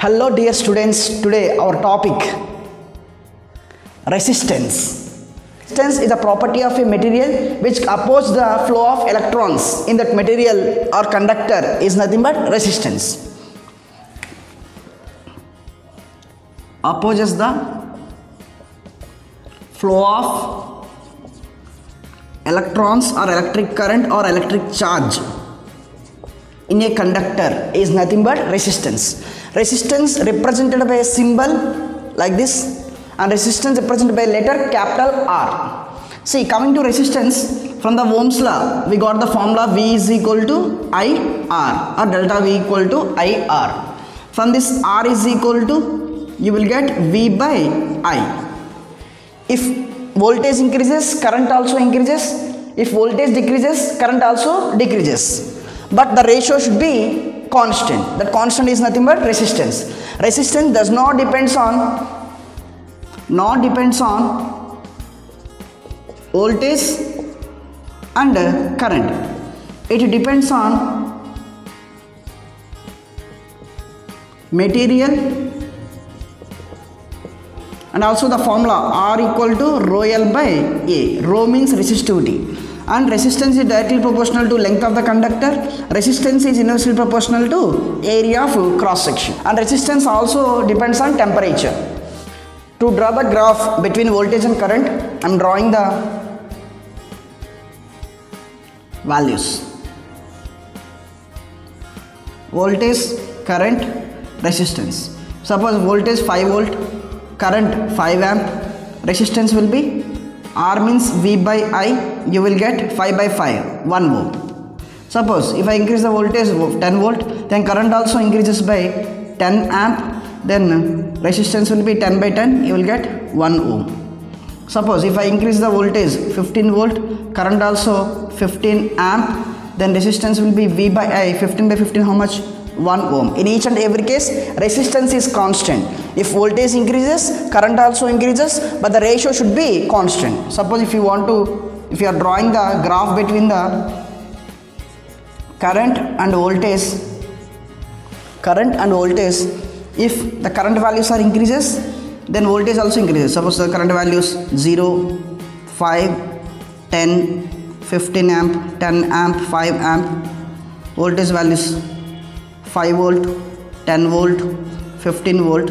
Hello dear students, today our topic resistance. Resistance is a property of a material which opposes the flow of electrons in that material or conductor is nothing but resistance. Opposes the flow of electrons or electric current or electric charge in a conductor is nothing but resistance. Resistance represented by a symbol like this and resistance represented by letter capital R. See, coming to resistance, from the Ohm's law we got the formula V is equal to IR or delta V equal to IR. From this R is equal to, you will get V by I. If voltage increases, current also increases. If voltage decreases, current also decreases. But the ratio should be constant. That constant is nothing but resistance. Resistance does not depends on voltage and current. It depends on material and also the formula R equal to rho L by A. Rho means resistivity. And resistance is directly proportional to length of the conductor. Resistance is inversely proportional to area of cross section. And resistance also depends on temperature. To draw the graph between voltage and current, I am drawing the values. Voltage, current, resistance. Suppose voltage 5 volt, current 5 amp, resistance will be R means V by I, you will get 5 by 5, 1 ohm. Suppose if I increase the voltage 10 volt, then current also increases by 10 amp, then resistance will be 10 by 10, you will get 1 ohm. Suppose if I increase the voltage 15 volt, current also 15 amp, then resistance will be V by I, 15 by 15 how much? 1 ohm. In each and every case, resistance is constant. If voltage increases, current also increases, but the ratio should be constant. Suppose if you are drawing the graph between the current and voltage, if the current values are increases, then voltage also increases. Suppose the current values 0, 5, 10, 15 amp, 10 amp, 5 amp, voltage values 5 volt, 10 volt, 15 volt.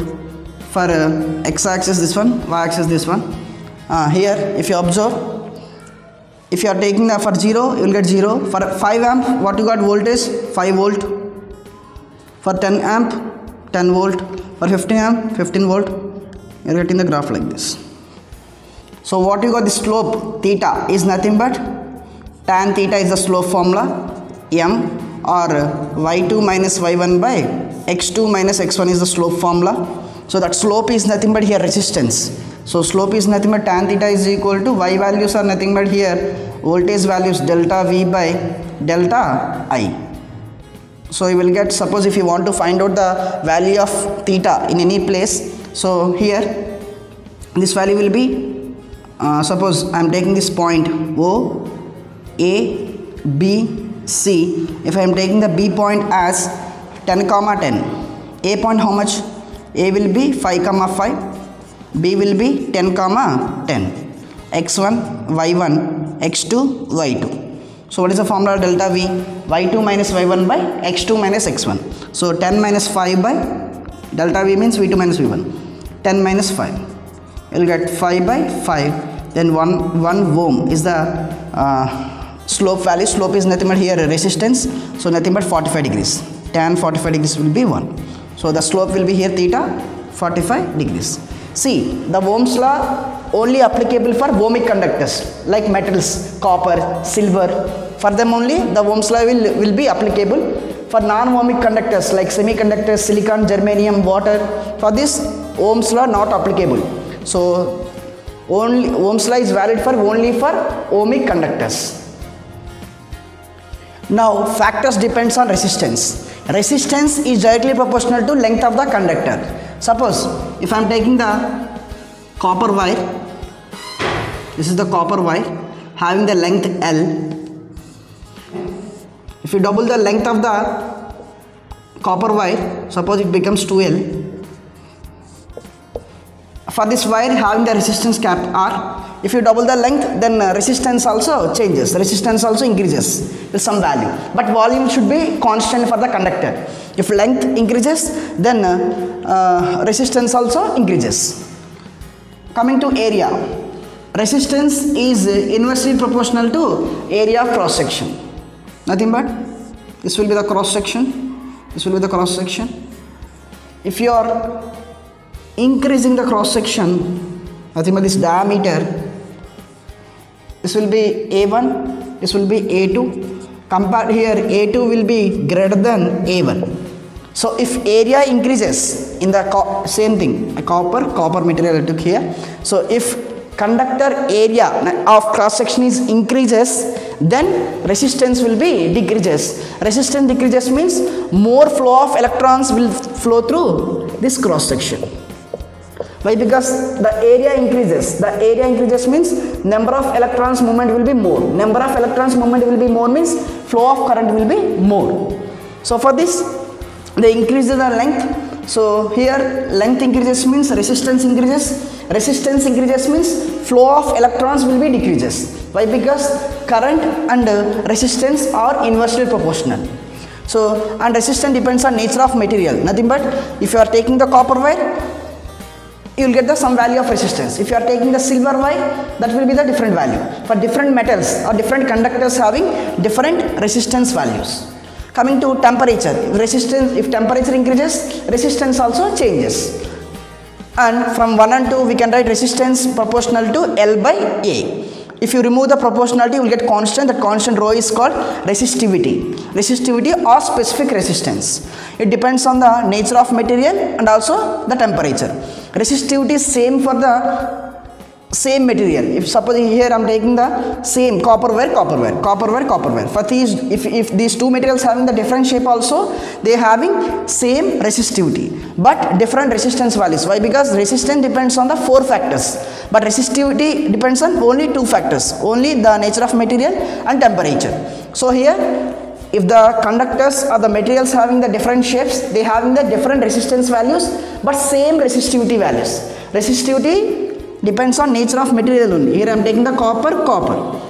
For x-axis this one, y-axis this one. Here if you observe, if you are taking the for 0, you will get 0. For 5 amp, what you got voltage? 5 volt. For 10 amp, 10 volt. For 15 amp, 15 volt. You are getting the graph like this. So what you got, the slope theta is nothing but tan theta is the slope formula, m, or y2 minus y1 by x2 minus x1 is the slope formula. So that slope is nothing but here resistance. So slope is nothing but tan theta is equal to y values are nothing but here voltage values delta V by delta I. So you will get, suppose if you want to find out the value of theta in any place, so here this value will be, suppose I am taking this point O, A, B, C. If I am taking the B point as 10, 10, A point how much? A will be 5, 5, B will be 10, 10, x1, y1, x2, y2. So what is the formula delta V? y2 minus y1 by x2 minus x1. So 10 minus 5 by delta V means v2 minus v1. 10 minus 5. You will get 5 by 5. Then 1 ohm is the slope value. Slope is nothing but here resistance, so nothing but 45 degrees. Tan 45 degrees will be 1. So the slope will be here theta 45 degrees. See, the Ohm's law only applicable for ohmic conductors like metals, copper, silver. For them only the Ohm's law will be applicable. For non-ohmic conductors like semiconductors, silicon, germanium, water, for this Ohm's law not applicable. So only Ohm's law is valid for only for ohmic conductors. Now factors depends on resistance. Resistance is directly proportional to length of the conductor. Suppose if I am taking the copper wire, this is the copper wire having the length L. If you double the length of the copper wire, suppose it becomes 2L, for this wire having the resistance cap R, if you double the length, then resistance also changes, resistance also increases with some value, but volume should be constant for the conductor. If length increases, then resistance also increases. Coming to area, resistance is inversely proportional to area of cross section. Nothing but this will be the cross section, this will be the cross section. If you are increasing the cross section, nothing but this diameter, this will be A1, this will be A2. Compared here, A2 will be greater than A1. So if area increases in the same thing, a copper material I took here. So if conductor area of cross section is increases, then resistance will be decreases. Resistance decreases means more flow of electrons will flow through this cross section. Why? Because the area increases. The area increases means number of electrons movement will be more. Number of electrons movement will be more means flow of current will be more. So for this, they increase the length. So here length increases means resistance increases. Resistance increases means flow of electrons will be decreases. Why? Because current and resistance are inversely proportional. So and resistance depends on nature of material. Nothing but if you are taking the copper wire, you will get the some value of resistance. If you are taking the silver wire, that will be the different value. For different metals or different conductors having different resistance values. Coming to temperature, if temperature increases, resistance also changes. And from 1 and 2 we can write resistance proportional to L by A. If you remove the proportionality, you will get constant. That constant rho is called resistivity. Resistivity or specific resistance. It depends on the nature of material and also the temperature. Resistivity is same for the same material. If suppose here I am taking the same copper wire. For these, if these two materials having the different shape also, they having same resistivity but different resistance values. Why? Because resistance depends on the 4 factors, but resistivity depends on only 2 factors, only the nature of material and temperature. So here, if the conductors or the materials having the different shapes, they having the different resistance values but same resistivity values. Resistivity depends on nature of material only. Here I am taking the copper.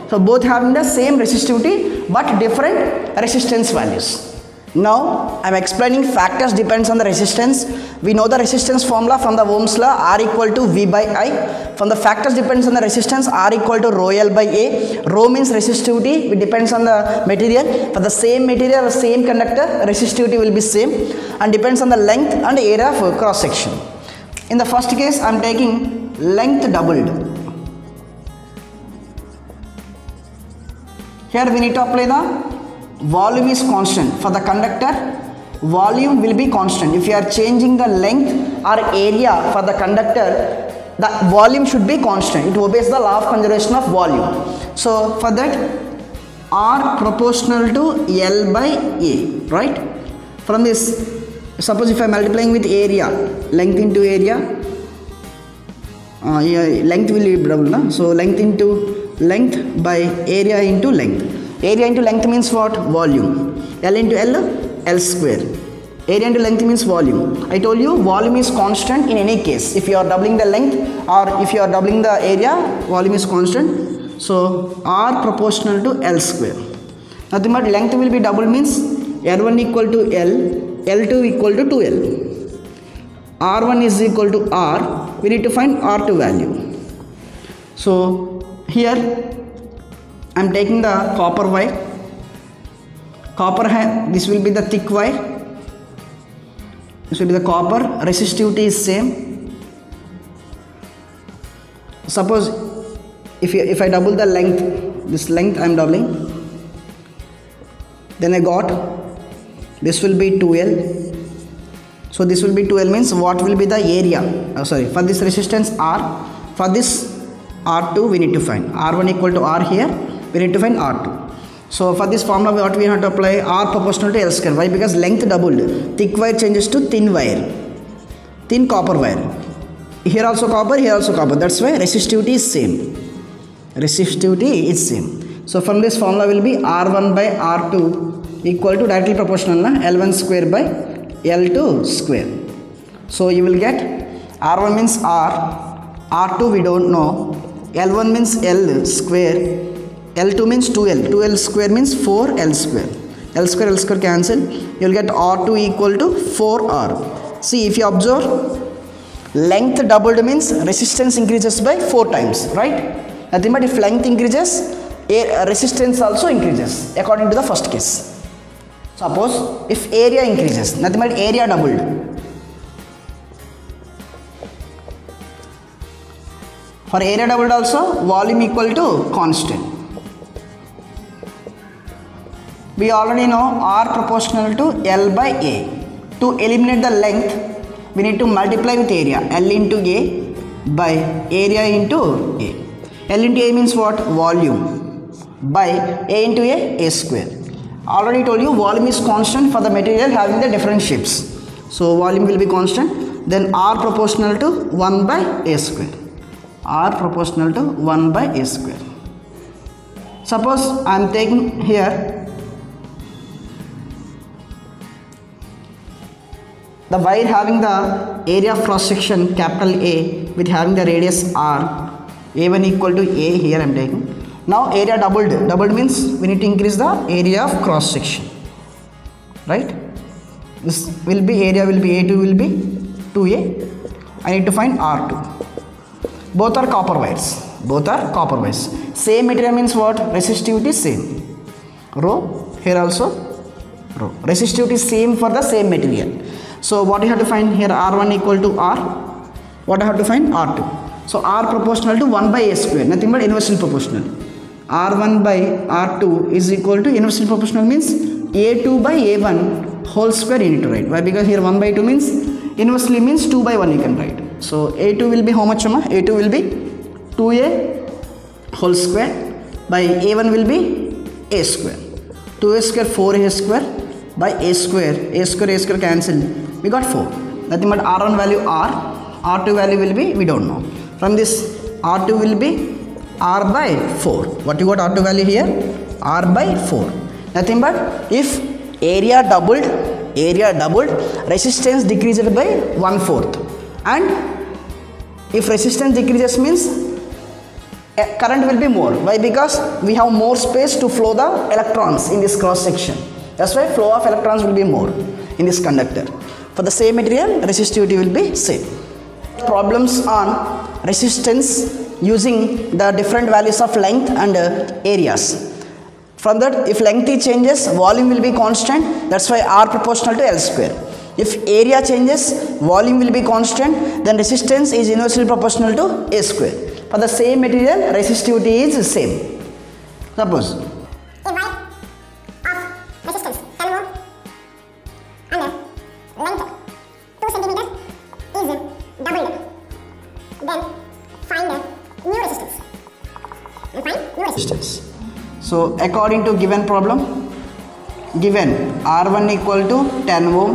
So both having the same resistivity but different resistance values. Now I am explaining factors depends on the resistance. We know the resistance formula from the Ohm's law, R equal to V by I. From the factors depends on the resistance, R equal to rho L by A. Rho means resistivity, it depends on the material. For the same material or same conductor, resistivity will be same and depends on the length and area of cross section. In the first case I am taking length doubled. Here we need to apply the volume is constant. For the conductor, volume will be constant. If you are changing the length or area for the conductor, the volume should be constant. It obeys the law of conservation of volume. So for that, R proportional to L by A, right? From this, suppose if I am multiplying with area, length into area, length will be double, na? So length into length by area into length. Area into length means what? Volume. L into L, L square. Area into length means volume. I told you volume is constant in any case. If you are doubling the length or if you are doubling the area, volume is constant. So R proportional to L square. Nothing but length will be double means L1 equal to L, L2 equal to 2L. R1 is equal to R. We need to find R2 value. So here I am taking the copper wire. This will be the thick wire. This will be the copper. Resistivity is same. Suppose if I double the length, this length I am doubling, then I got this will be 2L. So this will be 2L means what will be the area? For this resistance R. For this R2 we need to find. R1 equal to R here. We need to find R2. So for this formula what we have to apply? R proportional to L square. Why? Because length doubled. Thick wire changes to thin wire. Thin copper wire. Here also copper, here also copper. That's why resistivity is same. Resistivity is same. So from this formula will be R1 by R2 equal to directly proportional L1 square by L2 square. So you will get R1 means R, R2 we don't know, L1 means L square, L2 means 2L, 2L square means 4L square, L square cancel, you will get R2 equal to 4R. See, if you observe, length doubled means resistance increases by 4 times, right? Nothing but if length increases, resistance also increases according to the first case. Suppose if area increases, nothing but area doubled. For area doubled also, volume equal to constant. We already know R proportional to L by A. To eliminate the length, we need to multiply with area. L into A by area into A. L into A means what? Volume. By A into A square. Already told you volume is constant for the material having the different shapes. So volume will be constant. Then R proportional to 1 by A square. R proportional to 1 by A square. Suppose I am taking here the wire having the area of cross section capital A with having the radius R, A1 equal to A, here I am taking. Now area doubled. Doubled means we need to increase the area of cross section, right? This will be, area will be, A2 will be 2A. I need to find R2. Both are copper wires. Both are copper wires. Same material means what? Resistivity is same. Rho, here also rho. Resistivity is same for the same material. So what you have to find here? R1 equal to R. What I have to find? R2. So R proportional to 1 by A square. Nothing but inversely proportional. R1 by R2 is equal to inversely proportional means A2 by A1 whole square you need to write. Why? Because here 1 by 2 means inversely means 2 by 1 you can write. So A2 will be how much? A2 will be 2A whole square by A1 will be A square. 2A square 4A square by A square cancel. We got 4. Nothing but R1 value R. R2 value will be, we don't know. From this R2 will be R by 4. What you got R2 value here? R by 4. Nothing but if area doubled, resistance decreased by 1/4. And if resistance decreases means current will be more. Why? Because we have more space to flow the electrons in this cross section. That's why flow of electrons will be more in this conductor. For the same material, resistivity will be same. Problems on resistance using the different values of length and areas. From that, if length changes, volume will be constant. That's why R proportional to L square. If area changes, volume will be constant. Then resistance is inversely proportional to A square. For the same material, resistivity is same. Suppose a wire of resistance 10 ohm and length 2 centimeters is doubled. Then find new resistance. So according to given problem, given R1 equal to 10 ohm,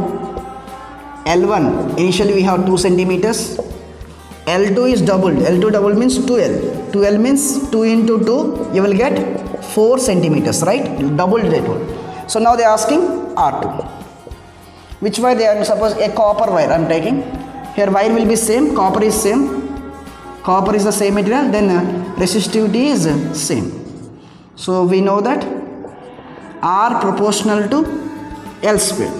L1 initially we have 2 centimeters, L2 is doubled. L2 doubled means 2L. 2L means 2 into 2, you will get 4 centimeters, right? Doubled that one. So now they are asking R2. Which wire they are? Suppose a copper wire I am taking. Here wire will be same, copper is same. Copper is the same material, then resistivity is same. So we know that R proportional to L square.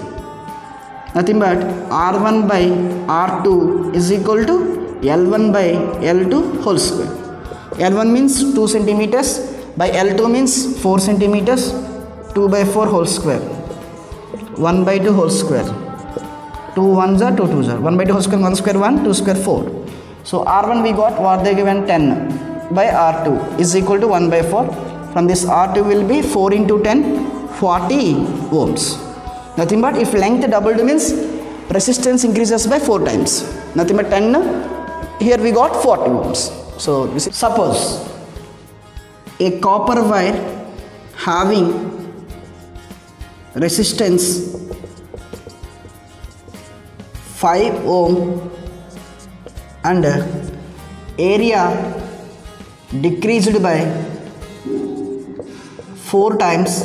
Nothing but R1 by R2 is equal to L1 by L2 whole square. L1 means 2 centimeters by L2 means 4 centimeters. 2 by 4 whole square. 1 by 2 whole square. 2 1s are 2 2s are. 1 by 2 whole square, 1 square 1, 2 square 4. So R1 we got what they given 10 by R2 is equal to 1 by 4. From this R2 will be 4 into 10, 40 ohms. Nothing but if length doubled means resistance increases by 4 times. Nothing but 10. Here we got 40 ohms. So this is, suppose a copper wire having resistance 5 ohm and area decreased by 4 times,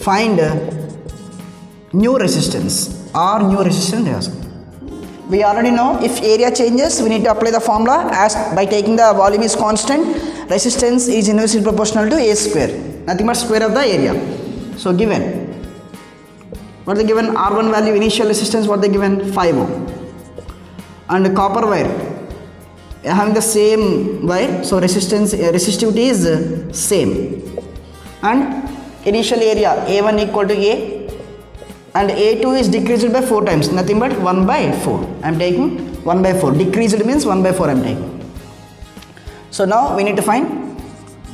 find new resistance or new resistance they ask. we already know if area changes, we need to apply the formula as by taking the volume is constant, resistance is inversely proportional to A square, nothing but square of the area. So given, what they given? R1 value initial resistance, what they given? 5 ohm. And copper wire, having the same wire, so resistivity is same. And initial area A1 equal to A, and A2 is decreased by 4 times, nothing but 1 by 4. I am taking 1 by 4. Decreased means 1 by 4 I am taking. So now we need to find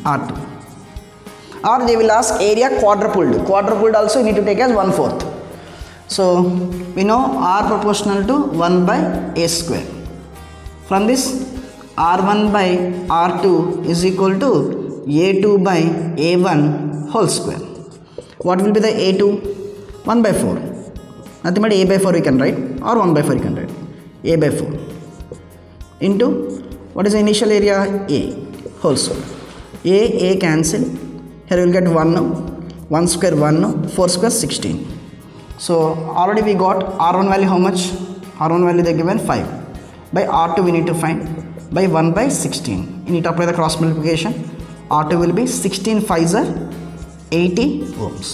R2. Or they will ask area quadrupled. Quadrupled also you need to take as 1/4. So we know R proportional to 1 by A square. From this, R1 by R2 is equal to A2 by A1 whole square. What will be the A2? 1 by 4. Nothing but A by 4 we can write, or 1 by 4 you can write. A by 4 into, what is the initial area? A whole square. A cancel. Here we will get 1 now. 1 square 1 now. 4 square 16. So already we got R1 value how much? R1 value they given 5. By R2 we need to find by 1 by 16. You need to apply the cross multiplication. R2 will be 16 5s are 80 ohms.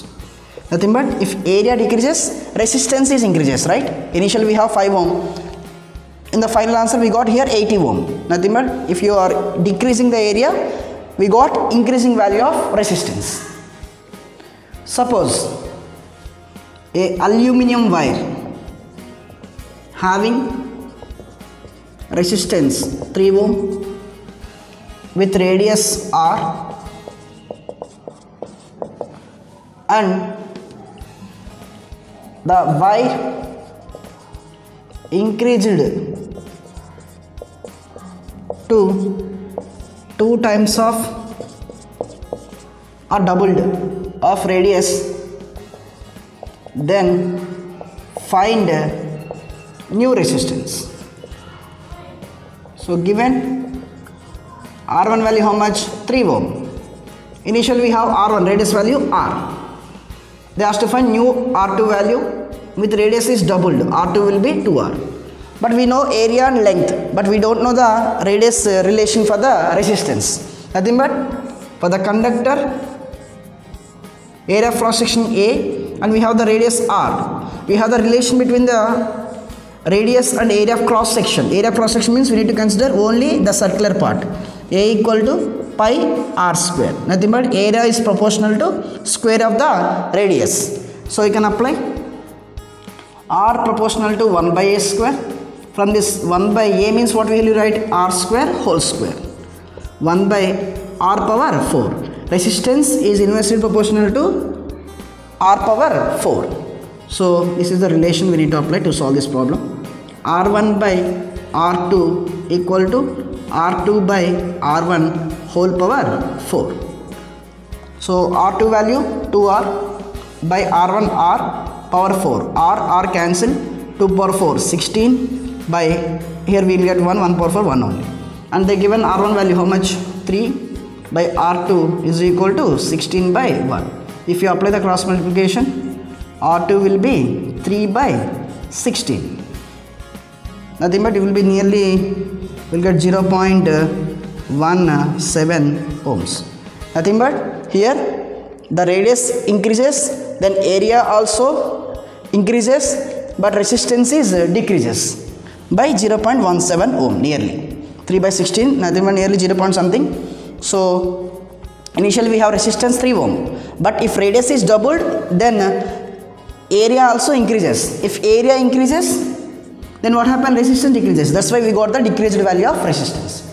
Nothing but if area decreases, resistance is increases, right? Initially we have 5 ohm. In the final answer we got here 80 ohm. Nothing but if you are decreasing the area, we got increasing value of resistance. Suppose a aluminum wire having resistance 3 ohm with radius R and the wire increased to 2 times of or doubled of radius, then find new resistance. So given R1 value how much? 3 ohm. Initially we have R1 radius value R. They asked to find new R2 value with radius is doubled. R2 will be 2R. But we know area and length, but we don't know the radius relation for the resistance. Nothing but for the conductor, area of cross section A, and we have the radius R. We have the relation between the radius and area of cross section. Area of cross section means we need to consider only the circular part. A equal to pi R square. Nothing but area is proportional to square of the radius. So you can apply R proportional to 1 by A square. From this 1 by A means what will you write? R square whole square. 1 by R power 4. Resistance is inversely proportional to R power 4. So this is the relation we need to apply to solve this problem. R1 by R2 equal to R2 by R1 whole power 4. So R2 value 2R by R1 R power 4. R cancel, 2 power 4 16 by, here we will get 1 power 4 1 only. And they given R1 value how much? 3 by R2 is equal to 16 by 1. If you apply the cross multiplication, R2 will be 3 by 16. Nothing but it will be nearly, will get 0.17 ohms. Nothing but here the radius increases, then area also increases, but resistance is decreases by 0.17 ohm nearly. 3 by 16, nothing but nearly 0 point something. So initially we have resistance 3 ohm, but if radius is doubled, then area also increases. If area increases, then what happens? Resistance decreases. That's why we got the decreased value of resistance.